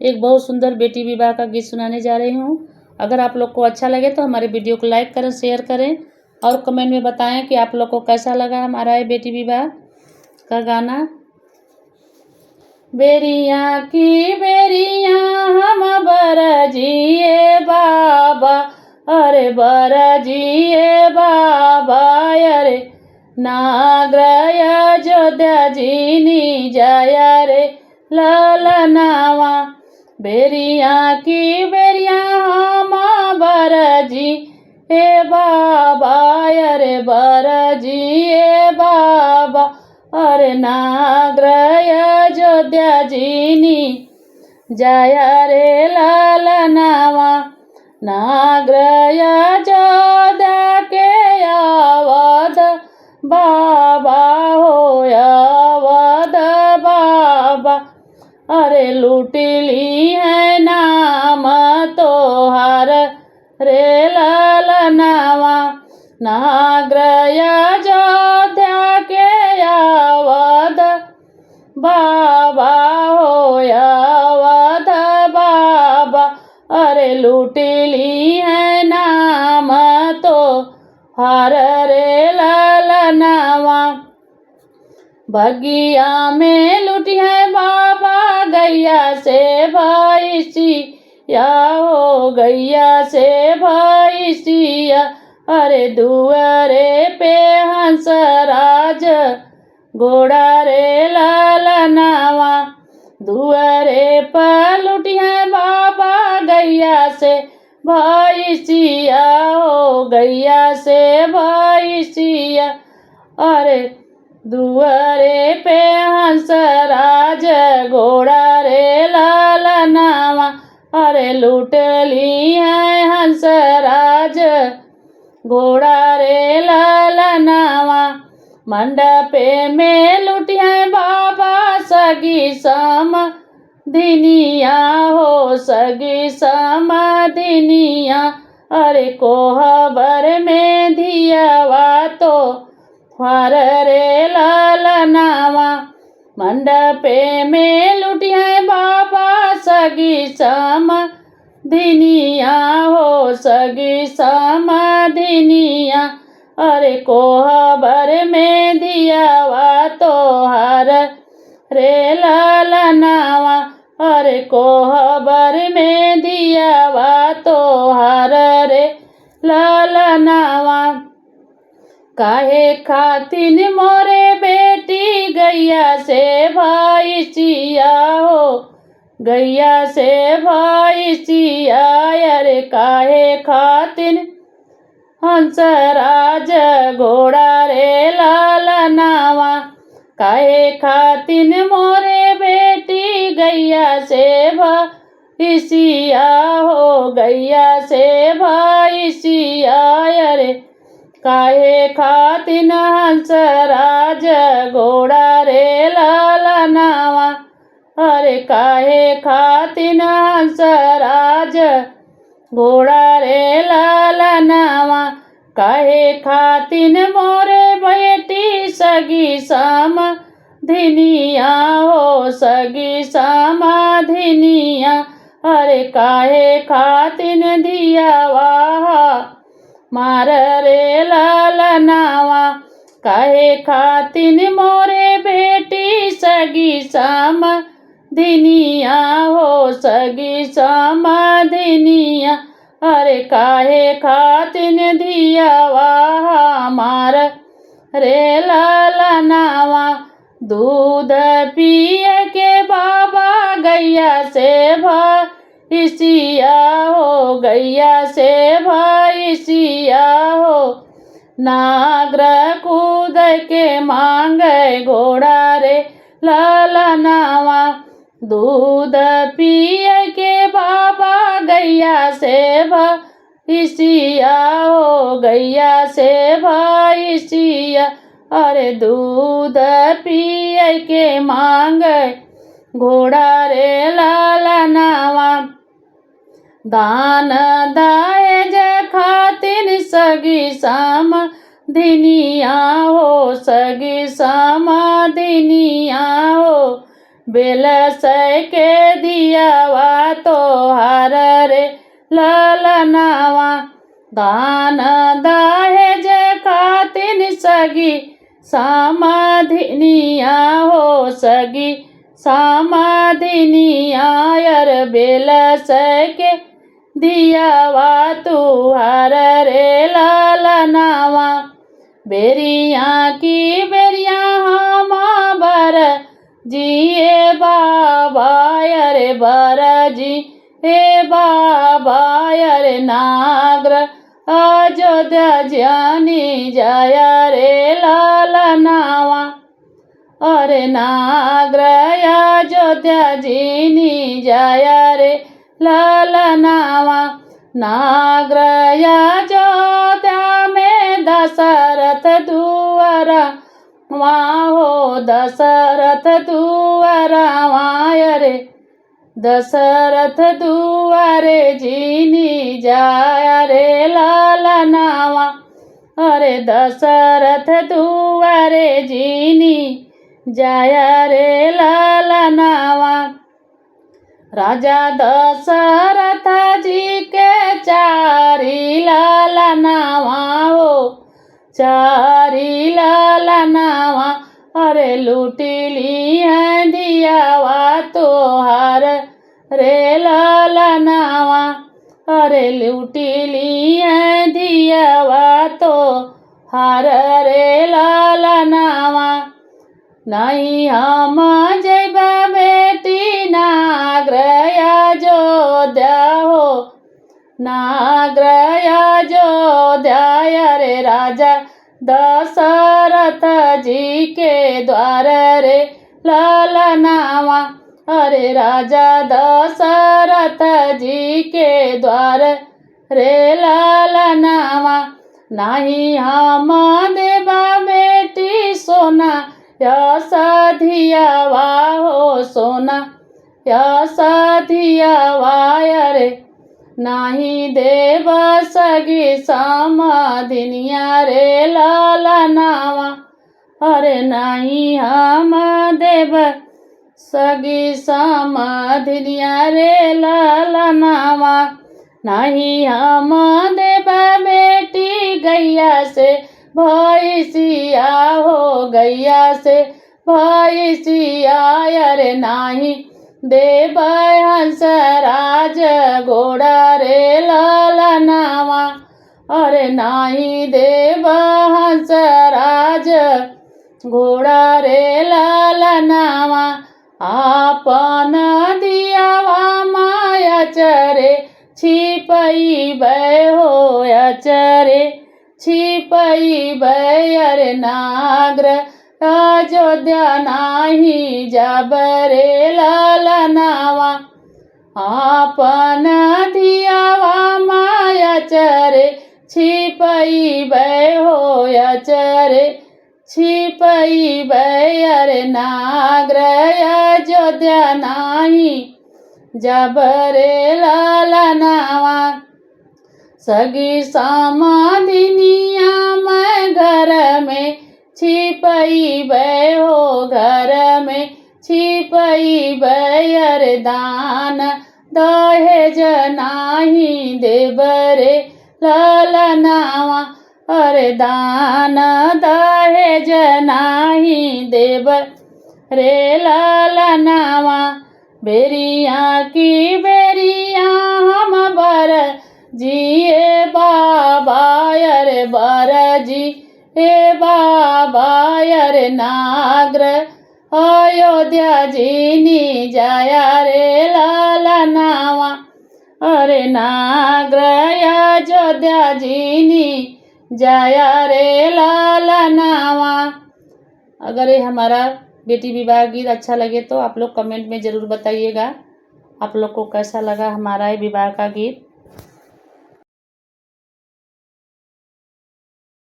एक बहुत सुंदर बेटी विवाह का गीत सुनाने जा रही हूँ। अगर आप लोग को अच्छा लगे तो हमारे वीडियो को लाइक करें, शेयर करें और कमेंट में बताएं कि आप लोग को कैसा लगा हमारा ये बेटी विवाह का गाना। बेरिया की बेरिया हम बरजिए बाबा, अरे बरजिए बाबा, अरे नाग्रय जोध्या जीनी जया रे ललनावा। बेरिया की बेरिया हम बरजी हे बाबा, अरे बरजी ए बाबा, अरे नाग्रय जोध्या जीनी जया रे ललनावा। नाग्रय जोध्या के अवध बाबा हो अवध बाबा, अरे लूटली है नाम तोहार रे ललनावा। नाग्रय जोध्या के अवध बाबा हो अवध बाबा, अरे लूटली है नाम तो हर रे ललनावा। बगिया में लुटी है बाबा गैया से भैंसिया हो, गैया से भैंसिया, अरे दुआरे पे हंसराज घोड़ा रे ललनावा। दुआरे पर लुटी है बाबा गैया से भैंसिया हो, गैया से भैंसिया, अरे दुआरे पे हंसराज घोड़ा रे ललनावा। अरे लूटली है हंसराज घोड़ा रे ललनावा। मंडपे में लुटी है बाबा सगी समधिनिया हो, सगी समधिनिया, अरे कोहबर में धियावा तो हर रे ललनावा। मंडपे में लुटी है बाबा सगी समधिनिया हो, सगी समधिनिया, अरे कोहबर में दियावा तो हर रे ललनावा। अरे कोहबर में दियावा तो हर रे ललनावा। काहे खातिन मोरे बेटी गैया से भैंसिया हो, गैया से भैंसिया, अरे काहे खातिन हंसराज घोड़ा रे ललनावा। काहे खातिन मोरे बेटी गैया से भैंसिया हो, गैया से भैंसिया, अरे काहे खातिन हंसराज घोड़ा रे ललनावा। अरे काहे खातिन हंसराज घोड़ा रे ललनावा। काहे खातिन मोरे बेटी सगी समधिनिया हो, सगी समधिनिया, अरे काहे खातिन दियावा मार रे ललनावा। काहे खातिन मोरे बेटी सगी समधिनिया हो, सगी समधिनिया, अरे काहे खातिन दियावा मार रे ललनावा। दूध पिए के बाबा गैया से भैंसिया हो, गैया से भैंसिया हो, नागर कूद के मांगे घोड़ा रे ललनावा। दूध पिए के बाबा गैया से भैंसिया हो, गैया से भैंसिया, अरे दूध पिए के मांगे घोड़ा रे ललनावा। दान दहेज खातिन सगी समधिनिया हो, सगी समधिनिया हो, बेल सै के दियावा तोहार रे ललनावा। दान दहेज खातिन सगी समाधिनिया हो सगी समाधिनिया यार बेल सै के दियावा तुहार रे ललनावा। बेरिया की बेरिया हम बर जिए बाबा अरे बर जी हे बाबा अरे नागर अयोध्या जानी जाया रे ललनावा। अरे नागर अयोध्या जीनी जाया रे ललनावा। नागर अयोध्या में दशरथ दुआरा वहाँ हो दशरथ दुआरा वहाँ रे दशरथ दुआरे जीनी जाया रे ललनावा। अरे दशरथ दुआरे जीनी जाया रे ललनावा। राजा दशरथ जी के चारी ललनावा हो चारी ललनावा। अरे लूटी ली है दियावा तोहार रे ललनावा। अरे लूटी ली है दियावा तोहार रे ललनावा। नहीं हम जैबा बेटी नागर अयोध्या हो नागर अयोध्या रे राजा दशरथ जी के द्वार रे ललनावा। अरे राजा दशरथ जी के द्वार रे ललनावा। नहीं हम देबा बेटी सोना यशोधियावा हो सोना यशोधियावा अरे नहीं देव सगी समाधिनिया रे ललनावा। अरे नहीं हम देव सगी समाधिनिया रे ललनावा। नहीं हम देव बेटी गैया से भैसिया हो गैया से भैसिया अरे नाही देव हंसराज घोड़ा रे ललनावा। अरे नाही देव हंसराज घोड़ा रे ललनावा। आपन दियावा माया चरे छिपई बय हो अचरे छिपई बय अरे नागर अयोध्या नाही जब रे ललनावा। आपन दियावा माया चरे छिपई बय हो अचरे छिपई बय अरे नागर अयोध्या नाही जब रे ललनावा। सगी समाधिनिया मैं घर में छिपई बय हो घर में छिपई बय अरे दान दहेज नाही देब रे ललनावा। अरे दान दहेज नाही देब रे ललनावा। बेरिया की बेरिया हम बर जिए बाबा अरे बर जी हे बाबा अरे नागर अयोध्या जीनी जाया रे ललनावा। अरे नागर अयोध्या जीनी जाया रे ललनावा। अगर ये हमारा बेटी विवाह गीत अच्छा लगे तो आप लोग कमेंट में ज़रूर बताइएगा आप लोग को कैसा लगा हमारा ये विवाह का गीत।